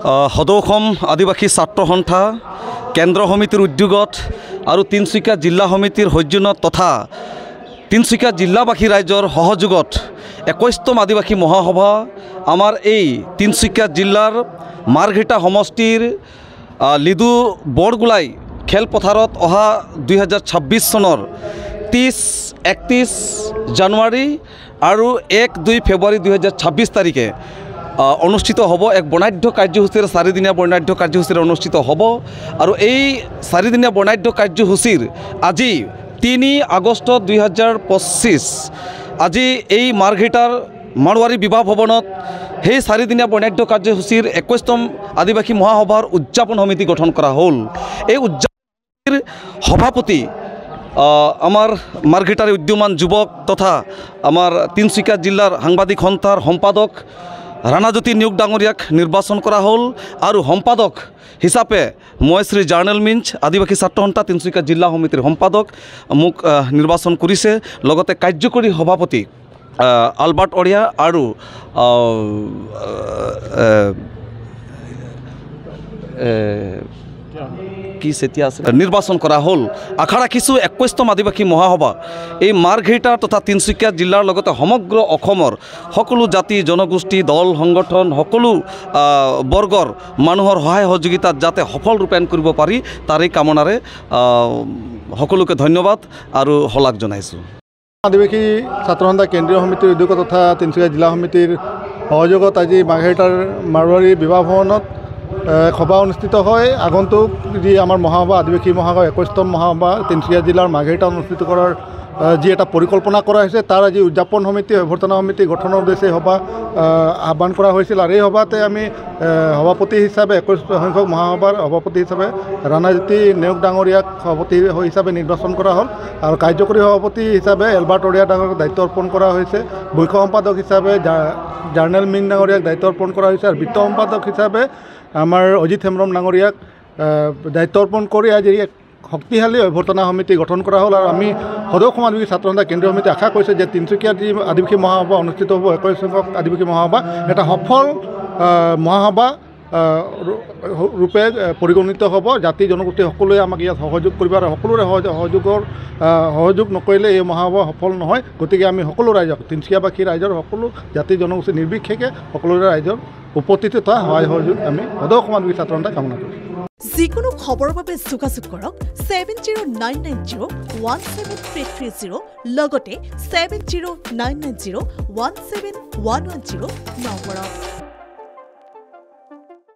সদৌ অসম আদিবাসী ছাত্ৰ সন্থা কেন্দ্ৰ সমিতিৰ উদ্যোগত আৰু তিনিচুকীয়া জিলা সমিতিৰ সৌজন্যত তথা তিনিচুকীয়া জিলাবাসী ৰাইজৰ সহযোগত 21তম আদিবাসী মহাসভা আমাৰ এই তিনিচুকীয়া জিলাৰ মাৰ্ঘেটা সমষ্টিৰ লিডু বৰগোলাই খেলপথাৰত অহা 2026 চনৰ 30-31 জানুৱাৰী আৰু 1-2 ফেব্ৰুৱাৰী 2026 তাৰিখে অনুষ্ঠিত হ'ব। এক বৰ্ণাঢ্য কাৰ্যসূচীৰে 4দিনীয়া বৰ্ণাঢ্য কাৰ্যসূচীৰে অনুষ্ঠিত হ'ব আৰু এই 4দিনীয়া বৰ্ণাঢ্য কাৰ্যসূচীৰ আজি 3 আগষ্ট 2025 আজি এই মাৰ্ঘেটাৰ মাৰোৱাৰী বিবাহ ভৱনত সেই 4দিনীয়া বৰ্ণাঢ্য কাৰ্যসূচীৰ 21তম আদিবাসী মহাসভাৰ উদযাপন সমিতি গঠন কৰা হ'ল। এই উদযাপন সভাপতি আমাৰ মাৰ্ঘেটাৰ উদ্যমান যুৱক তথা আমাৰ তিনিচুকীয়া জিলাৰ সাংবাদিক সন্থাৰ সম্পাদক ৰাণাজ্যোতি নিয়োগ ডাঙৰীয়াক নিৰ্বাচন কৰা হ'ল আৰু সম্পাদক হিচাপে মই শ্ৰী জাৰ্নেল মিঞ্চ আদিবাসী ছাত্ৰ সন্থা তিনিচুকীয়া জিলা সমিতিৰ সম্পাদক মোক নিৰ্বাচন কৰিছে। লগতে কাৰ্যকৰী সভাপতি আলবাৰ্ট অৰিয়া আৰু নিৰ্বাচন কৰা হ'ল। আশা ৰাখিছোঁ 21তম আদিবাসী মহাসভা এই মাৰ্ঘেটা তথা তিনিচুকীয়া জিলাৰ লগতে সমগ্ৰ অসমৰ সকলো জাতি জনগোষ্ঠী দল সংগঠন সকলো বৰ্গৰ মানুহৰ সহায় সহযোগিতাত যাতে সফল ৰূপায়ণ কৰিব পাৰি তাৰেই কামনাৰে সকলোকে ধন্যবাদ আৰু শলাগ জনাইছোঁ। আদিবাসী ছাত্ৰ সন্থা কেন্দ্ৰীয় সমিতিৰ উদ্যোগ তথা তিনিচুকীয়া জিলা সমিতিৰ সহযোগত আজি মাৰ্ঘেটাৰ মাৰোৱাৰী বিবাহ ভৱনত সভা অনুষ্ঠিত হয়। আগন্তুক যি আমাৰ মহাসভা আদিবাসী মহাসভা 21তম মহাসভা তিনিচুকীয়া জিলাৰ মাৰ্ঘেটা অনুষ্ঠিত কৰাৰ যি এটা পৰিকল্পনা কৰা হৈছে তাৰ আজি উদযাপন সমিতি অভ্যৰ্থনা সমিতি গঠনৰ উদ্দেশ্যে সভা আহ্বান কৰা হৈছিল আৰু এই সভাতে আমি সভাপতি হিচাপে 21 সংখ্যক মহাসভাৰ সভাপতি হিচাপে ৰাণাজ্যোতি নিয়োগ ডাঙৰীয়াক সভাপতি হিচাপে নিৰ্বাচন কৰা হ'ল আৰু কাৰ্যকৰী সভাপতি হিচাপে এলবাৰ্ট অৰিয়া ডাঙৰীয়াক দায়িত্ব অৰ্পণ কৰা হৈছে। মুখ্য সম্পাদক হিচাপে জাৰ্নেল মিন ডাঙৰীয়াক দায়িত্ব অৰ্পণ কৰা হৈছে আৰু বিত্ত সম্পাদক হিচাপে আমাৰ অজিত হেমব্ৰম ডাঙৰীয়াক দায়িত্ব অৰ্পণ কৰি আজি এক শক্তিশালী অভ্যৰ্থনা সমিতি গঠন কৰা হ'ল আৰু আমি সদৌ অসম আদিবাসী ছাত্ৰ সন্থা কেন্দ্ৰীয় সমিতি আশা কৰিছোঁ যে তিনিচুকীয়াত যি আদিবাসী মহাসভা অনুষ্ঠিত হ'ব 21 সংখ্যক আদিবাসী মহাসভা এটা সফল মহাসভা ৰূপে পৰিগণিত হ'ব। জাতি জনগোষ্ঠী সকলোৱে আমাক ইয়াত সহযোগ কৰিব আৰু সকলোৰে সহযোগ নকৰিলে এই মহাসভা সফল নহয়। গতিকে আমি সকলো ৰাইজক তিনিচুকীয়াবাসী ৰাইজৰ সকলো জাতি জনগোষ্ঠী নিৰ্বিশেষে সকলোৰে ৰাইজৰ উপস্থিত হোৱা সহায় সহযোগ আমি সদৌ অসম আদিবাসী ছাত্ৰ সন্থাই কামনা কৰিছোঁ। যিকোনো খবৰৰ বাবে যোগাযোগ কৰক 7099017330 লগতে 7099017110 নম্বৰত।